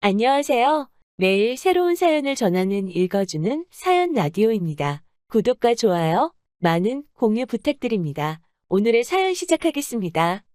안녕하세요. 매일 새로운 사연을 전하는 읽어주는 사연 라디오입니다. 구독과 좋아요, 많은 공유 부탁드립니다. 오늘의 사연 시작하겠습니다.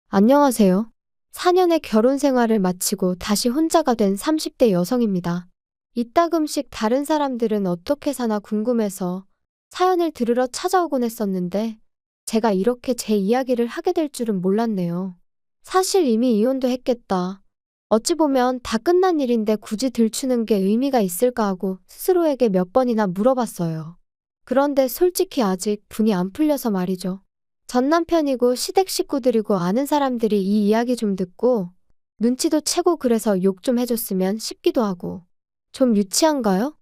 안녕하세요. 4년의 결혼 생활을 마치고 다시 혼자가 된 30대 여성입니다. 이따금씩 다른 사람들은 어떻게 사나 궁금해서 사연을 들으러 찾아오곤 했었는데 제가 이렇게 제 이야기를 하게 될 줄은 몰랐네요. 사실 이미 이혼도 했겠다. 어찌 보면 다 끝난 일인데 굳이 들추는 게 의미가 있을까 하고 스스로에게 몇 번이나 물어봤어요. 그런데 솔직히 아직 분이 안 풀려서 말이죠. 전 남편이고 시댁 식구들이고 아는 사람들이 이 이야기 좀 듣고 눈치도 채고 그래서 욕 좀 해줬으면 싶기도 하고. 좀 유치한가요?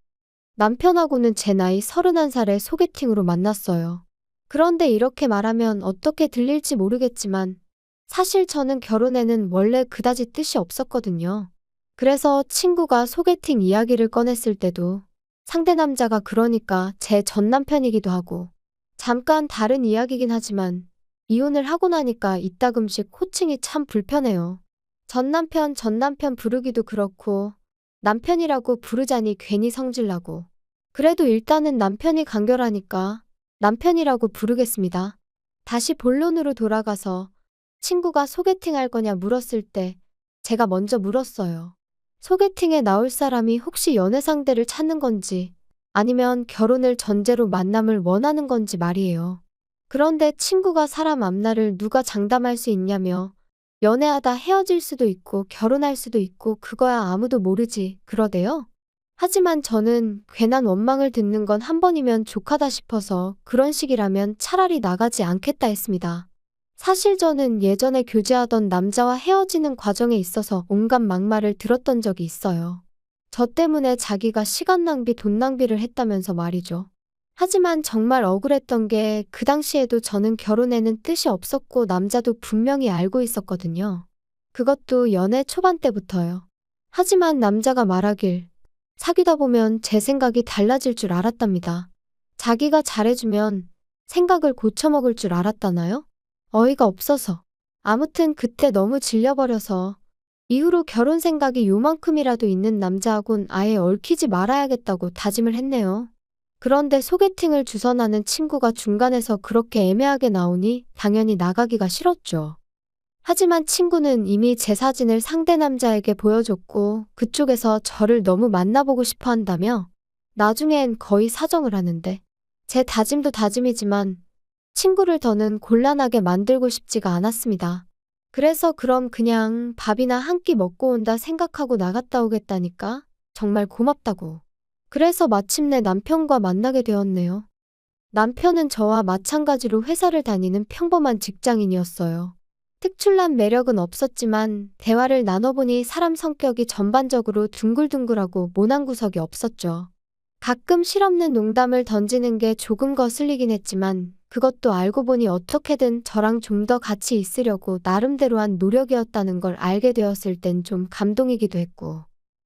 남편하고는 제 나이 31살에 소개팅으로 만났어요. 그런데 이렇게 말하면 어떻게 들릴지 모르겠지만 사실 저는 결혼에는 원래 그다지 뜻이 없었거든요. 그래서 친구가 소개팅 이야기를 꺼냈을 때도 상대 남자가 그러니까 제 전 남편이기도 하고 잠깐 다른 이야기긴 하지만 이혼을 하고 나니까 이따금씩 호칭이 참 불편해요. 전 남편 부르기도 그렇고 남편이라고 부르자니 괜히 성질나고. 그래도 일단은 남편이 간결하니까 남편이라고 부르겠습니다. 다시 본론으로 돌아가서 친구가 소개팅 할 거냐 물었을 때 제가 먼저 물었어요. 소개팅에 나올 사람이 혹시 연애 상대를 찾는 건지 아니면 결혼을 전제로 만남을 원하는 건지 말이에요. 그런데 친구가 사람 앞날을 누가 장담할 수 있냐며 연애하다 헤어질 수도 있고 결혼할 수도 있고 그거야 아무도 모르지 그러대요. 하지만 저는 괜한 원망을 듣는 건 한 번이면 족하다 싶어서 그런 식이라면 차라리 나가지 않겠다 했습니다. 사실 저는 예전에 교제하던 남자와 헤어지는 과정에 있어서 온갖 막말을 들었던 적이 있어요. 저 때문에 자기가 시간 낭비, 돈 낭비를 했다면서 말이죠. 하지만 정말 억울했던 게 그 당시에도 저는 결혼에는 뜻이 없었고 남자도 분명히 알고 있었거든요. 그것도 연애 초반 때부터요. 하지만 남자가 말하길 사귀다 보면 제 생각이 달라질 줄 알았답니다. 자기가 잘해주면 생각을 고쳐먹을 줄 알았다나요? 어이가 없어서. 아무튼 그때 너무 질려버려서 이후로 결혼 생각이 요만큼이라도 있는 남자하곤 아예 얽히지 말아야겠다고 다짐을 했네요. 그런데 소개팅을 주선하는 친구가 중간에서 그렇게 애매하게 나오니 당연히 나가기가 싫었죠. 하지만 친구는 이미 제 사진을 상대 남자에게 보여줬고 그쪽에서 저를 너무 만나보고 싶어 한다며 나중엔 거의 사정을 하는데 제 다짐도 다짐이지만 친구를 더는 곤란하게 만들고 싶지가 않았습니다. 그래서 그럼 그냥 밥이나 한 끼 먹고 온다 생각하고 나갔다 오겠다니까 정말 고맙다고. 그래서 마침내 남편과 만나게 되었네요. 남편은 저와 마찬가지로 회사를 다니는 평범한 직장인이었어요. 특출난 매력은 없었지만 대화를 나눠보니 사람 성격이 전반적으로 둥글둥글하고 모난 구석이 없었죠. 가끔 실없는 농담을 던지는 게 조금 거슬리긴 했지만 그것도 알고 보니 어떻게든 저랑 좀 더 같이 있으려고 나름대로 한 노력이었다는 걸 알게 되었을 땐 좀 감동이기도 했고.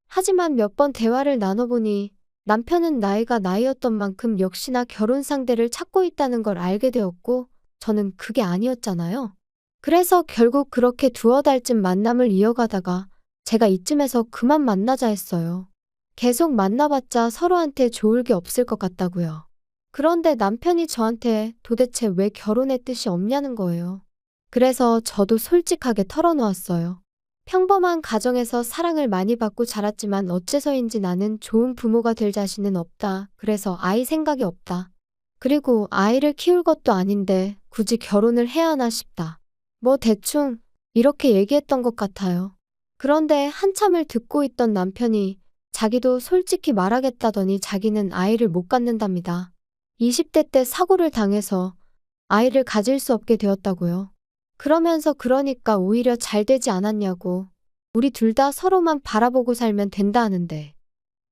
하지만 몇 번 대화를 나눠보니 남편은 나이가 나이였던 만큼 역시나 결혼 상대를 찾고 있다는 걸 알게 되었고 저는 그게 아니었잖아요. 그래서 결국 그렇게 두어 달쯤 만남을 이어가다가 제가 이쯤에서 그만 만나자 했어요. 계속 만나봤자 서로한테 좋을 게 없을 것 같다고요. 그런데 남편이 저한테 도대체 왜 결혼의 뜻이 없냐는 거예요. 그래서 저도 솔직하게 털어놓았어요. 평범한 가정에서 사랑을 많이 받고 자랐지만 어째서인지 나는 좋은 부모가 될 자신은 없다. 그래서 아이 생각이 없다. 그리고 아이를 키울 것도 아닌데 굳이 결혼을 해야 하나 싶다. 뭐 대충 이렇게 얘기했던 것 같아요. 그런데 한참을 듣고 있던 남편이 자기도 솔직히 말하겠다더니 자기는 아이를 못 갖는답니다. 20대 때 사고를 당해서 아이를 가질 수 없게 되었다고요. 그러면서 그러니까 오히려 잘 되지 않았냐고. 우리 둘 다 서로만 바라보고 살면 된다 하는데.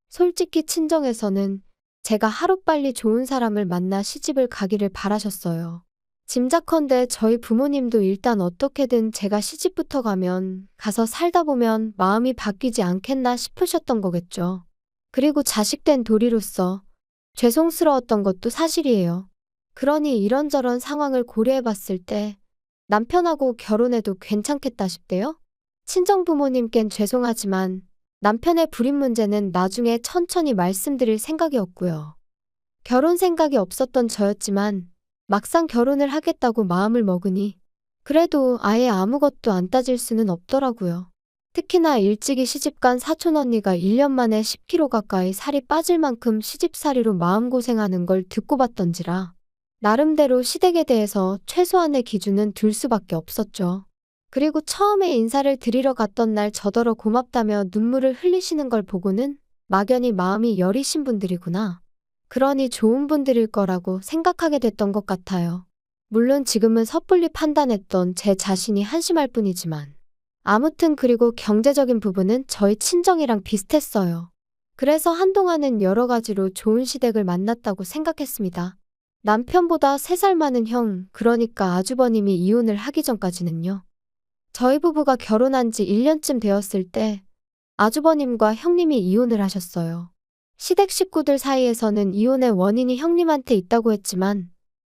솔직히 친정에서는 제가 하루빨리 좋은 사람을 만나 시집을 가기를 바라셨어요. 짐작컨대 저희 부모님도 일단 어떻게든 제가 시집부터 가면 가서 살다 보면 마음이 바뀌지 않겠나 싶으셨던 거겠죠. 그리고 자식된 도리로서 죄송스러웠던 것도 사실이에요. 그러니 이런저런 상황을 고려해 봤을 때 남편하고 결혼해도 괜찮겠다 싶대요. 친정부모님껜 죄송하지만 남편의 불임 문제는 나중에 천천히 말씀드릴 생각이었고요. 결혼 생각이 없었던 저였지만 막상 결혼을 하겠다고 마음을 먹으니 그래도 아예 아무것도 안 따질 수는 없더라고요. 특히나 일찍이 시집간 사촌언니가 1년 만에 10kg 가까이 살이 빠질 만큼 시집살이로 마음고생하는 걸 듣고 봤던지라 나름대로 시댁에 대해서 최소한의 기준은 둘 수밖에 없었죠. 그리고 처음에 인사를 드리러 갔던 날 저더러 고맙다며 눈물을 흘리시는 걸 보고는 막연히 마음이 여리신 분들이구나. 그러니 좋은 분들일 거라고 생각하게 됐던 것 같아요. 물론 지금은 섣불리 판단했던 제 자신이 한심할 뿐이지만 아무튼 그리고 경제적인 부분은 저희 친정이랑 비슷했어요. 그래서 한동안은 여러 가지로 좋은 시댁을 만났다고 생각했습니다. 남편보다 3살 많은 형, 그러니까 아주버님이 이혼을 하기 전까지는요. 저희 부부가 결혼한 지 1년쯤 되었을 때 아주버님과 형님이 이혼을 하셨어요. 시댁 식구들 사이에서는 이혼의 원인이 형님한테 있다고 했지만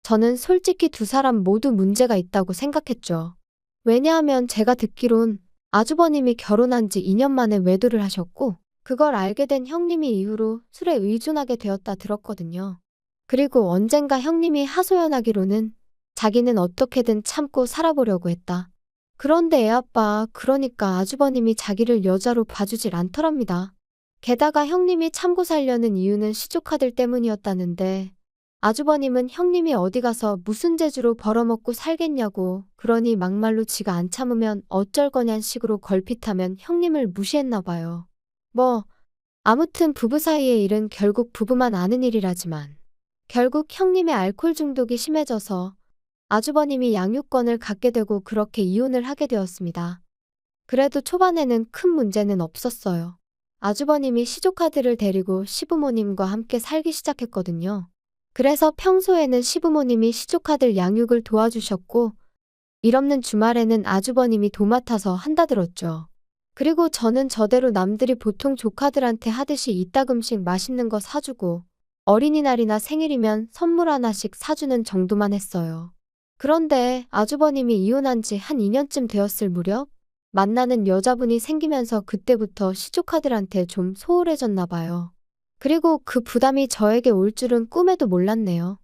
저는 솔직히 두 사람 모두 문제가 있다고 생각했죠. 왜냐하면 제가 듣기론 아주버님이 결혼한 지 2년 만에 외도를 하셨고 그걸 알게 된 형님이 이후로 술에 의존하게 되었다 들었거든요. 그리고 언젠가 형님이 하소연하기로는 자기는 어떻게든 참고 살아보려고 했다. 그런데 애아빠, 그러니까 아주버님이 자기를 여자로 봐주질 않더랍니다. 게다가 형님이 참고 살려는 이유는 시조카들 때문이었다는데 아주버님은 형님이 어디 가서 무슨 재주로 벌어먹고 살겠냐고, 그러니 막말로 지가 안 참으면 어쩔 거냔 식으로 걸핏하면 형님을 무시했나 봐요. 아무튼 부부 사이의 일은 결국 부부만 아는 일이라지만 결국 형님의 알코올 중독이 심해져서 아주버님이 양육권을 갖게 되고 그렇게 이혼을 하게 되었습니다. 그래도 초반에는 큰 문제는 없었어요. 아주버님이 시조카들을 데리고 시부모님과 함께 살기 시작했거든요. 그래서 평소에는 시부모님이 시조카들 양육을 도와주셨고 일 없는 주말에는 아주버님이 도맡아서 한다 들었죠. 그리고 저는 저대로 남들이 보통 조카들한테 하듯이 이따금씩 맛있는 거 사주고 어린이날이나 생일이면 선물 하나씩 사주는 정도만 했어요. 그런데 아주버님이 이혼한 지 한 2년쯤 되었을 무렵 만나는 여자분이 생기면서 그때부터 시조카들한테 좀 소홀해졌나 봐요. 그리고 그 부담이 저에게 올 줄은 꿈에도 몰랐네요.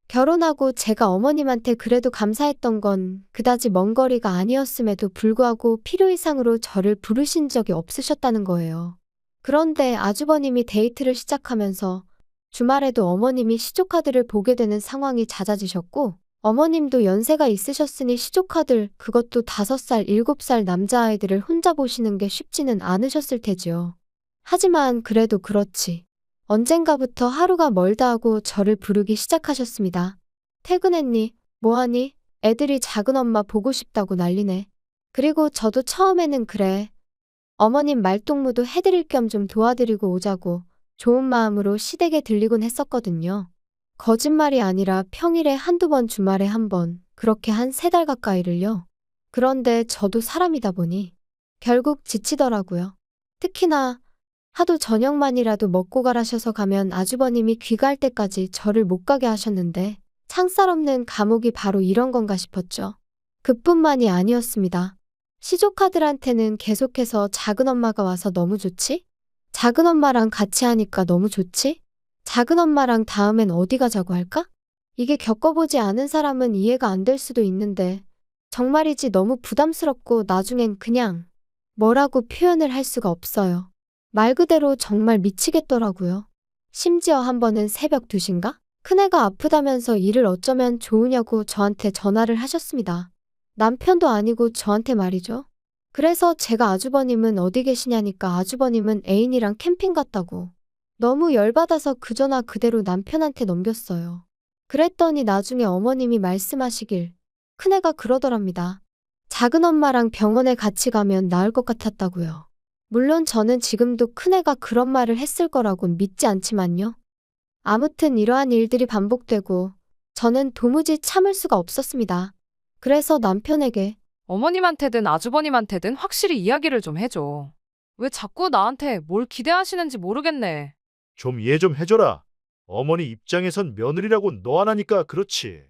결혼하고 제가 어머님한테 그래도 감사했던 건 그다지 먼 거리가 아니었음에도 불구하고 필요 이상으로 저를 부르신 적이 없으셨다는 거예요. 그런데 아주버님이 데이트를 시작하면서 주말에도 어머님이 시조카들을 보게 되는 상황이 잦아지셨고 어머님도 연세가 있으셨으니 시조카들, 그것도 5살, 7살 남자아이들을 혼자 보시는 게 쉽지는 않으셨을 테지요. 하지만 그래도 그렇지. 언젠가부터 하루가 멀다 하고 저를 부르기 시작하셨습니다. 퇴근했니? 뭐하니? 애들이 작은엄마 보고 싶다고 난리네. 그리고 저도 처음에는 그래. 어머님 말동무도 해드릴 겸 좀 도와드리고 오자고 좋은 마음으로 시댁에 들리곤 했었거든요. 거짓말이 아니라 평일에 한두 번, 주말에 한 번, 그렇게 한 3달 가까이를요. 그런데 저도 사람이다 보니 결국 지치더라고요. 특히나 하도 저녁만이라도 먹고 가라셔서 가면 아주버님이 귀가할 때까지 저를 못 가게 하셨는데 창살 없는 감옥이 바로 이런 건가 싶었죠. 그뿐만이 아니었습니다. 시조카들한테는 계속해서 작은엄마가 와서 너무 좋지? 작은엄마랑 같이 하니까 너무 좋지? 작은엄마랑 다음엔 어디 가자고 할까? 이게 겪어보지 않은 사람은 이해가 안 될 수도 있는데 정말이지 너무 부담스럽고 나중엔 그냥 뭐라고 표현을 할 수가 없어요. 말 그대로 정말 미치겠더라고요. 심지어 한 번은 새벽 2시인가? 큰애가 아프다면서 일을 어쩌면 좋으냐고 저한테 전화를 하셨습니다. 남편도 아니고 저한테 말이죠. 그래서 제가 아주버님은 어디 계시냐니까 아주버님은 애인이랑 캠핑 갔다고. 너무 열받아서 그 전화 그대로 남편한테 넘겼어요. 그랬더니 나중에 어머님이 말씀하시길 큰애가 그러더랍니다. 작은엄마랑 병원에 같이 가면 나을 것 같았다고요. 물론 저는 지금도 큰애가 그런 말을 했을 거라곤 믿지 않지만요. 아무튼 이러한 일들이 반복되고 저는 도무지 참을 수가 없었습니다. 그래서 남편에게 어머님한테든 아주버님한테든 확실히 이야기를 좀 해줘. 왜 자꾸 나한테 뭘 기대하시는지 모르겠네. 좀 이해 좀 해줘라. 어머니 입장에선 며느리라고 너 하나니까 그렇지.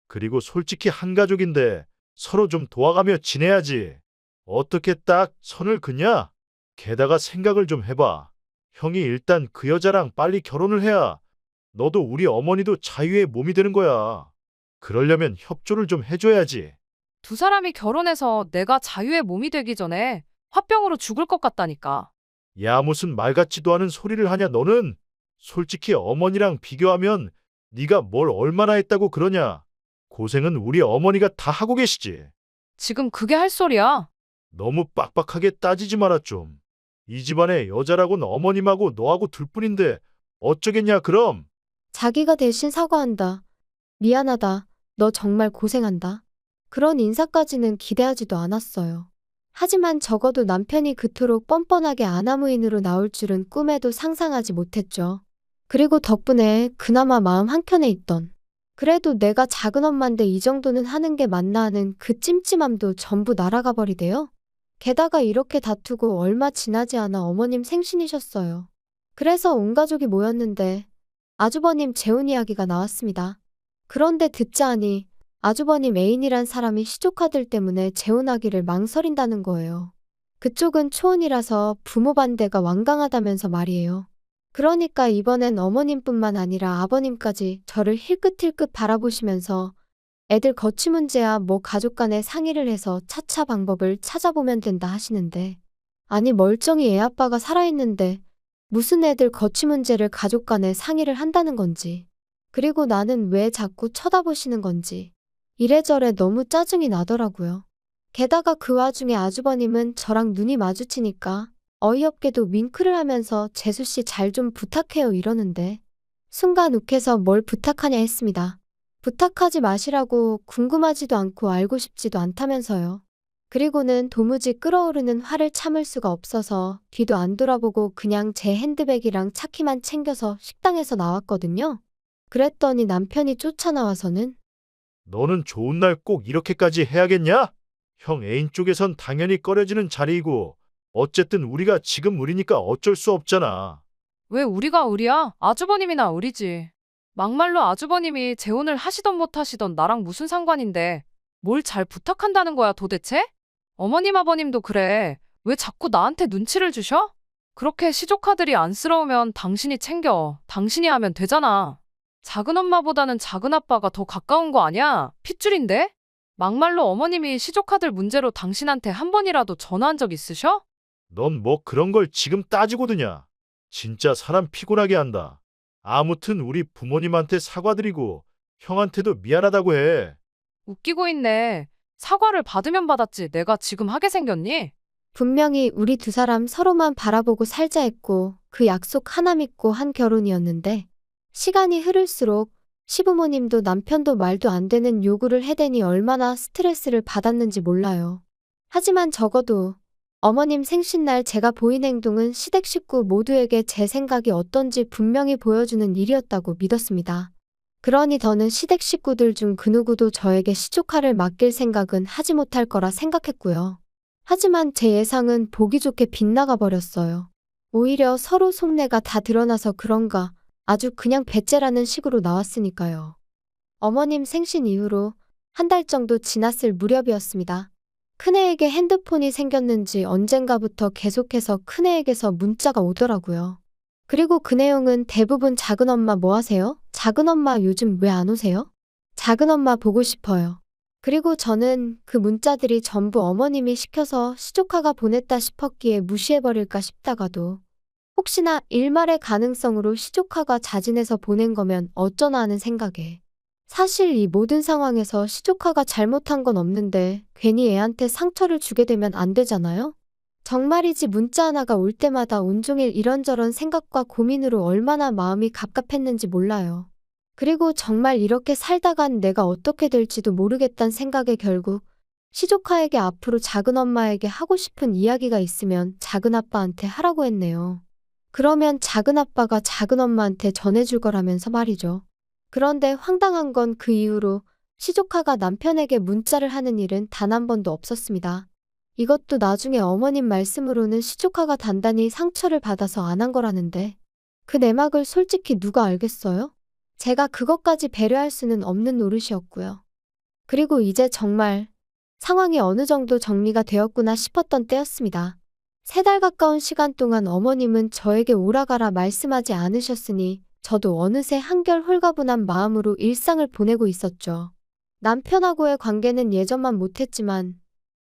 그리고 솔직히 한 가족인데 서로 좀 도와가며 지내야지. 어떻게 딱 선을 그냐? 게다가 생각을 좀 해봐. 형이 일단 그 여자랑 빨리 결혼을 해야 너도 우리 어머니도 자유의 몸이 되는 거야. 그러려면 협조를 좀 해줘야지. 두 사람이 결혼해서 내가 자유의 몸이 되기 전에 화병으로 죽을 것 같다니까. 야, 무슨 말 같지도 않은 소리를 하냐 너는? 솔직히 어머니랑 비교하면 네가 뭘 얼마나 했다고 그러냐? 고생은 우리 어머니가 다 하고 계시지. 지금 그게 할 소리야? 너무 빡빡하게 따지지 마라 좀. 이 집안의 여자라곤 어머님하고 너하고 둘뿐인데 어쩌겠냐 그럼? 자기가 대신 사과한다. 미안하다. 너 정말 고생한다. 그런 인사까지는 기대하지도 않았어요. 하지만 적어도 남편이 그토록 뻔뻔하게 아나무인으로 나올 줄은 꿈에도 상상하지 못했죠. 그리고 덕분에 그나마 마음 한켠에 있던 그래도 내가 작은 엄마인데 이 정도는 하는 게 맞나 하는 그 찜찜함도 전부 날아가 버리대요. 게다가 이렇게 다투고 얼마 지나지 않아 어머님 생신이셨어요. 그래서 온 가족이 모였는데 아주버님 재혼 이야기가 나왔습니다. 그런데 듣자 하니 아주버님 애인이란 사람이 시조카들 때문에 재혼하기를 망설인다는 거예요. 그쪽은 초혼이라서 부모 반대가 완강하다면서 말이에요. 그러니까 이번엔 어머님뿐만 아니라 아버님까지 저를 힐끗힐끗 바라보시면서 애들 거취 문제야 뭐 가족 간에 상의를 해서 차차 방법을 찾아보면 된다 하시는데 아니 멀쩡히 애 아빠가 살아있는데 무슨 애들 거취 문제를 가족 간에 상의를 한다는 건지 그리고 나는 왜 자꾸 쳐다보시는 건지 이래저래 너무 짜증이 나더라고요. 게다가 그 와중에 아주버님은 저랑 눈이 마주치니까 어이없게도 윙크를 하면서 재수씨 잘 좀 부탁해요 이러는데 순간 욱해서 뭘 부탁하냐 했습니다. 부탁하지 마시라고 궁금하지도 않고 알고 싶지도 않다면서요. 그리고는 도무지 끓어오르는 화를 참을 수가 없어서 뒤도 안 돌아보고 그냥 제 핸드백이랑 차키만 챙겨서 식당에서 나왔거든요. 그랬더니 남편이 쫓아나와서는 너는 좋은 날 꼭 이렇게까지 해야겠냐? 형 애인 쪽에선 당연히 꺼려지는 자리이고 어쨌든 우리가 지금 우리니까 어쩔 수 없잖아. 왜 우리가 우리야? 아주버님이나 우리지. 막말로 아주버님이 재혼을 하시던 못 하시던 나랑 무슨 상관인데 뭘 잘 부탁한다는 거야 도대체? 어머님 아버님도 그래. 왜 자꾸 나한테 눈치를 주셔? 그렇게 시조카들이 안쓰러우면 당신이 챙겨. 당신이 하면 되잖아. 작은 엄마보다는 작은 아빠가 더 가까운 거 아니야? 핏줄인데? 막말로 어머님이 시조카들 문제로 당신한테 한 번이라도 전화한 적 있으셔? 넌 뭐 그런 걸 지금 따지고 드냐? 진짜 사람 피곤하게 한다. 아무튼 우리 부모님한테 사과드리고 형한테도 미안하다고 해. 웃기고 있네. 사과를 받으면 받았지 내가 지금 하게 생겼니? 분명히 우리 두 사람 서로만 바라보고 살자 했고 그 약속 하나 믿고 한 결혼이었는데 시간이 흐를수록 시부모님도 남편도 말도 안 되는 요구를 해대니 얼마나 스트레스를 받았는지 몰라요. 하지만 적어도 어머님 생신날 제가 보인 행동은 시댁 식구 모두에게 제 생각이 어떤지 분명히 보여주는 일이었다고 믿었습니다. 그러니 더는 시댁 식구들 중 그 누구도 저에게 시조카를 맡길 생각은 하지 못할 거라 생각했고요. 하지만 제 예상은 보기 좋게 빗나가 버렸어요. 오히려 서로 속내가 다 드러나서 그런가 아주 그냥 배째라는 식으로 나왔으니까요. 어머님 생신 이후로 한 달 정도 지났을 무렵이었습니다. 큰애에게 핸드폰이 생겼는지 언젠가부터 계속해서 큰애에게서 문자가 오더라고요. 그리고 그 내용은 대부분 작은엄마 뭐 하세요? 작은엄마 요즘 왜 안 오세요? 작은엄마 보고 싶어요. 그리고 저는 그 문자들이 전부 어머님이 시켜서 시조카가 보냈다 싶었기에 무시해버릴까 싶다가도 혹시나 일말의 가능성으로 시조카가 자진해서 보낸 거면 어쩌나 하는 생각에 사실 이 모든 상황에서 시조카가 잘못한 건 없는데 괜히 애한테 상처를 주게 되면 안 되잖아요? 정말이지 문자 하나가 올 때마다 온종일 이런저런 생각과 고민으로 얼마나 마음이 갑갑했는지 몰라요. 그리고 정말 이렇게 살다간 내가 어떻게 될지도 모르겠다는 생각에 결국 시조카에게 앞으로 작은엄마에게 하고 싶은 이야기가 있으면 작은아빠한테 하라고 했네요. 그러면 작은아빠가 작은엄마한테 전해줄 거라면서 말이죠. 그런데 황당한 건 그 이후로 시조카가 남편에게 문자를 하는 일은 단 한 번도 없었습니다. 이것도 나중에 어머님 말씀으로는 시조카가 단단히 상처를 받아서 안 한 거라는데 그 내막을 솔직히 누가 알겠어요? 제가 그것까지 배려할 수는 없는 노릇이었고요. 그리고 이제 정말 상황이 어느 정도 정리가 되었구나 싶었던 때였습니다. 3달 가까운 시간 동안 어머님은 저에게 오라가라 말씀하지 않으셨으니 저도 어느새 한결 홀가분한 마음으로 일상을 보내고 있었죠. 남편하고의 관계는 예전만 못했지만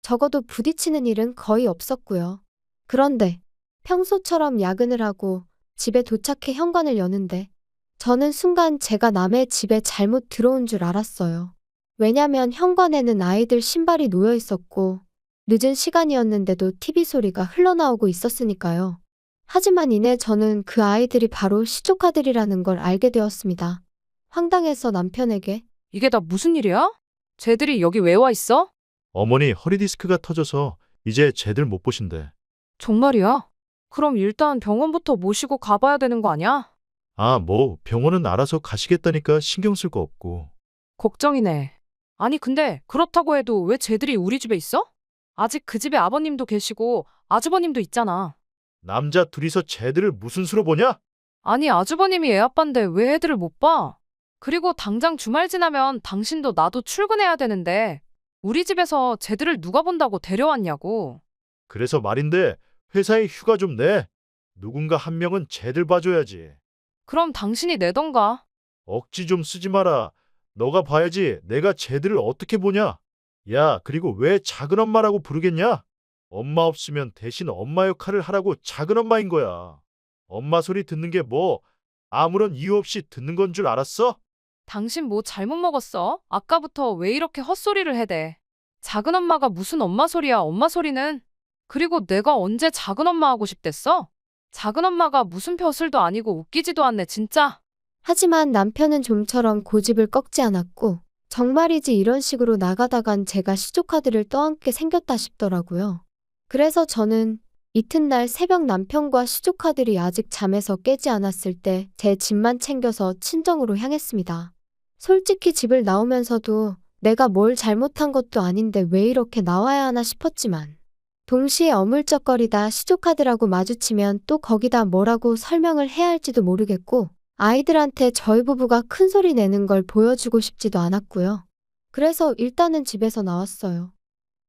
적어도 부딪히는 일은 거의 없었고요. 그런데 평소처럼 야근을 하고 집에 도착해 현관을 여는데 저는 순간 제가 남의 집에 잘못 들어온 줄 알았어요. 왜냐면 현관에는 아이들 신발이 놓여 있었고 늦은 시간이었는데도 TV 소리가 흘러나오고 있었으니까요. 하지만 이내 저는 그 아이들이 바로 시조카들이라는 걸 알게 되었습니다. 황당해서 남편에게 이게 다 무슨 일이야? 쟤들이 여기 왜 와 있어? 어머니 허리디스크가 터져서 이제 쟤들 못 보신대. 정말이야? 그럼 일단 병원부터 모시고 가봐야 되는 거 아니야? 아, 뭐 병원은 알아서 가시겠다니까 신경 쓸 거 없고. 걱정이네. 아니 근데 그렇다고 해도 왜 쟤들이 우리 집에 있어? 아직 그 집에 아버님도 계시고 아주버님도 있잖아. 남자 둘이서 쟤들을 무슨 수로 보냐? 아니 아주버님이 애 아빠인데 왜 애들을 못 봐? 그리고 당장 주말 지나면 당신도 나도 출근해야 되는데 우리 집에서 쟤들을 누가 본다고 데려왔냐고. 그래서 말인데 회사에 휴가 좀 내. 누군가 한 명은 쟤들 봐줘야지. 그럼 당신이 내던가. 억지 좀 쓰지 마라. 너가 봐야지 내가 쟤들을 어떻게 보냐? 야, 그리고 왜 작은 엄마라고 부르겠냐? 엄마 없으면 대신 엄마 역할을 하라고 작은 엄마인 거야. 엄마 소리 듣는 게 뭐 아무런 이유 없이 듣는 건 줄 알았어? 당신 뭐 잘못 먹었어? 아까부터 왜 이렇게 헛소리를 해대? 작은 엄마가 무슨 엄마 소리야, 엄마 소리는? 그리고 내가 언제 작은 엄마 하고 싶댔어? 작은 엄마가 무슨 벼슬도 아니고 웃기지도 않네, 진짜. 하지만 남편은 좀처럼 고집을 꺾지 않았고 정말이지 이런 식으로 나가다간 제가 시조카드를 떠안게 생겼다 싶더라고요. 그래서 저는 이튿날 새벽 남편과 시조카들이 아직 잠에서 깨지 않았을 때 제 짐만 챙겨서 친정으로 향했습니다. 솔직히 집을 나오면서도 내가 뭘 잘못한 것도 아닌데 왜 이렇게 나와야 하나 싶었지만 동시에 어물쩍거리다 시조카들하고 마주치면 또 거기다 뭐라고 설명을 해야 할지도 모르겠고 아이들한테 저희 부부가 큰 소리 내는 걸 보여주고 싶지도 않았고요. 그래서 일단은 집에서 나왔어요.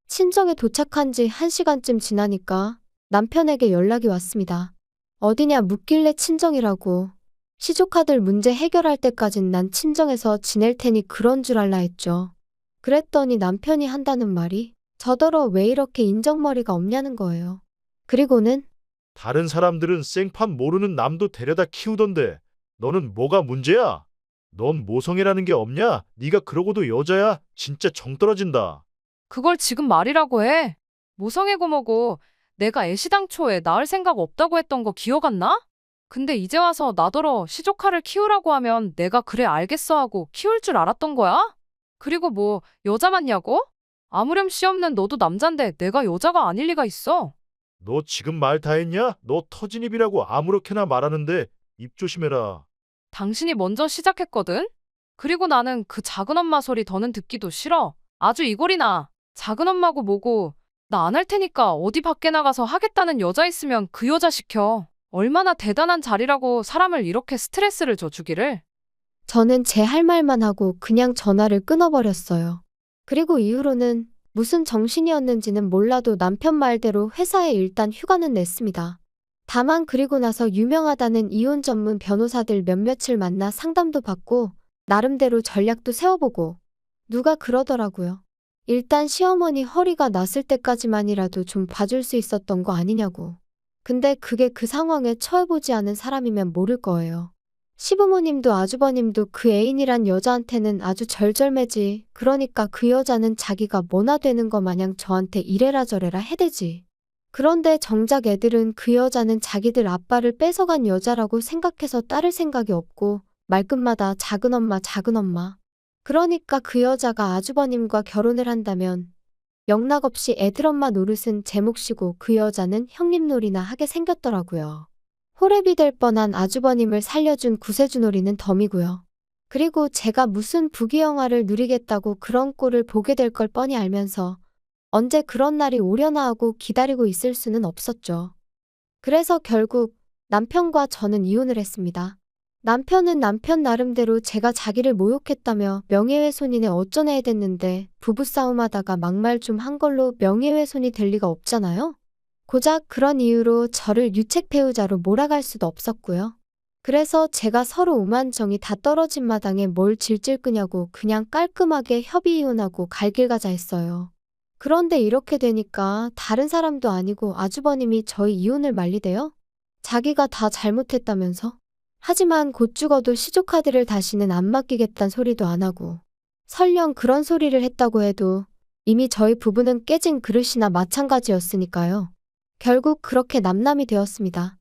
친정에 도착한 지 1시간쯤 지나니까 남편에게 연락이 왔습니다. 어디냐 묻길래 친정이라고. 시조카들 문제 해결할 때까진 난 친정에서 지낼 테니 그런 줄 알라 했죠. 그랬더니 남편이 한다는 말이 저더러 왜 이렇게 인정머리가 없냐는 거예요. 그리고는 다른 사람들은 생판 모르는 남도 데려다 키우던데 너는 뭐가 문제야? 넌 모성애라는 게 없냐? 네가 그러고도 여자야? 진짜 정 떨어진다. 그걸 지금 말이라고 해. 모성애고 뭐고 내가 애시당초에 낳을 생각 없다고 했던 거 기억 안 나? 근데 이제 와서 나더러 시조카를 키우라고 하면 내가 그래 알겠어 하고 키울 줄 알았던 거야? 그리고 뭐 여자 맞냐고? 아무렴씨 없는 너도 남잔데 내가 여자가 아닐 리가 있어. 너 지금 말 다 했냐? 너 터진 입이라고 아무렇게나 말하는데 입 조심해라. 당신이 먼저 시작했거든? 그리고 나는 그 작은 엄마 소리 더는 듣기도 싫어. 아주 이골이나. 작은 엄마고 뭐고. 나 안 할 테니까 어디 밖에 나가서 하겠다는 여자 있으면 그 여자 시켜. 얼마나 대단한 자리라고 사람을 이렇게 스트레스를 줘 주기를. 저는 제 할 말만 하고 그냥 전화를 끊어버렸어요. 그리고 이후로는 무슨 정신이었는지는 몰라도 남편 말대로 회사에 일단 휴가는 냈습니다. 다만 그리고 나서 유명하다는 이혼 전문 변호사들 몇몇을 만나 상담도 받고 나름대로 전략도 세워보고 누가 그러더라고요. 일단 시어머니 허리가 났을 때까지만이라도 좀 봐줄 수 있었던 거 아니냐고. 근데 그게 그 상황에 처해보지 않은 사람이면 모를 거예요. 시부모님도 아주버님도 그 애인이란 여자한테는 아주 절절매지. 그러니까 그 여자는 자기가 뭐나 되는 거 마냥 저한테 이래라 저래라 해대지. 그런데 정작 애들은 그 여자는 자기들 아빠를 뺏어간 여자라고 생각해서 따를 생각이 없고 말끝마다 작은 엄마 작은 엄마. 그러니까 그 여자가 아주버님과 결혼을 한다면 영락없이 애들 엄마 노릇은 제 몫이고 그 여자는 형님 놀이나 하게 생겼더라고요. 호랩이 될 뻔한 아주버님을 살려준 구세주놀이는 덤이고요. 그리고 제가 무슨 부귀영화를 누리겠다고 그런 꼴을 보게 될 걸 뻔히 알면서 언제 그런 날이 오려나 하고 기다리고 있을 수는 없었죠. 그래서 결국 남편과 저는 이혼을 했습니다. 남편은 남편 나름대로 제가 자기를 모욕했다며 명예훼손이네 어쩌네 해댔는데 부부싸움하다가 막말 좀 한 걸로 명예훼손이 될 리가 없잖아요. 고작 그런 이유로 저를 유책배우자로 몰아갈 수도 없었고요. 그래서 제가 서로 오만정이 다 떨어진 마당에 뭘 질질 끄냐고 그냥 깔끔하게 협의 이혼하고 갈 길 가자 했어요. 그런데 이렇게 되니까 다른 사람도 아니고 아주버님이 저희 이혼을 말리대요? 자기가 다 잘못했다면서? 하지만 곧 죽어도 시조카드를 다시는 안 맡기겠단 소리도 안 하고 설령 그런 소리를 했다고 해도 이미 저희 부부는 깨진 그릇이나 마찬가지였으니까요. 결국 그렇게 남남이 되었습니다.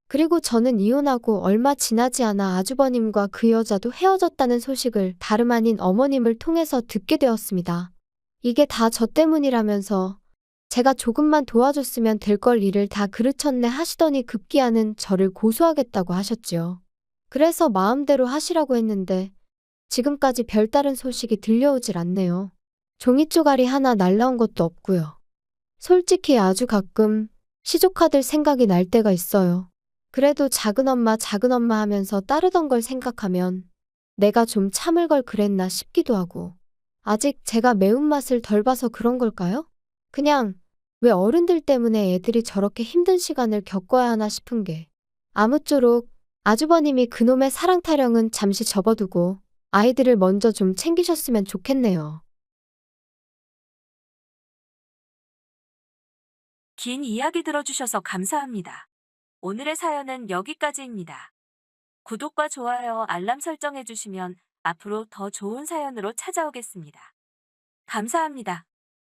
그리고 저는 이혼하고 얼마 지나지 않아 아주버님과 그 여자도 헤어졌다는 소식을 다름 아닌 어머님을 통해서 듣게 되었습니다. 이게 다 저 때문이라면서 제가 조금만 도와줬으면 될 걸 일을 다 그르쳤네 하시더니 급기야는 저를 고소하겠다고 하셨지요. 그래서 마음대로 하시라고 했는데 지금까지 별다른 소식이 들려오질 않네요. 종이 쪼가리 하나 날라온 것도 없고요. 솔직히 아주 가끔 시조카들 생각이 날 때가 있어요. 그래도 작은엄마 하면서 따르던 걸 생각하면 내가 좀 참을 걸 그랬나 싶기도 하고 아직 제가 매운맛을 덜 봐서 그런 걸까요? 그냥 왜 어른들 때문에 애들이 저렇게 힘든 시간을 겪어야 하나 싶은 게 아무쪼록 아주버님이 그놈의 사랑 타령은 잠시 접어두고 아이들을 먼저 좀 챙기셨으면 좋겠네요. 긴 이야기 들어주셔서 감사합니다. 오늘의 사연은 여기까지입니다. 구독과 좋아요, 알람 설정해주시면 앞으로 더 좋은 사연으로 찾아오겠습니다. 감사합니다.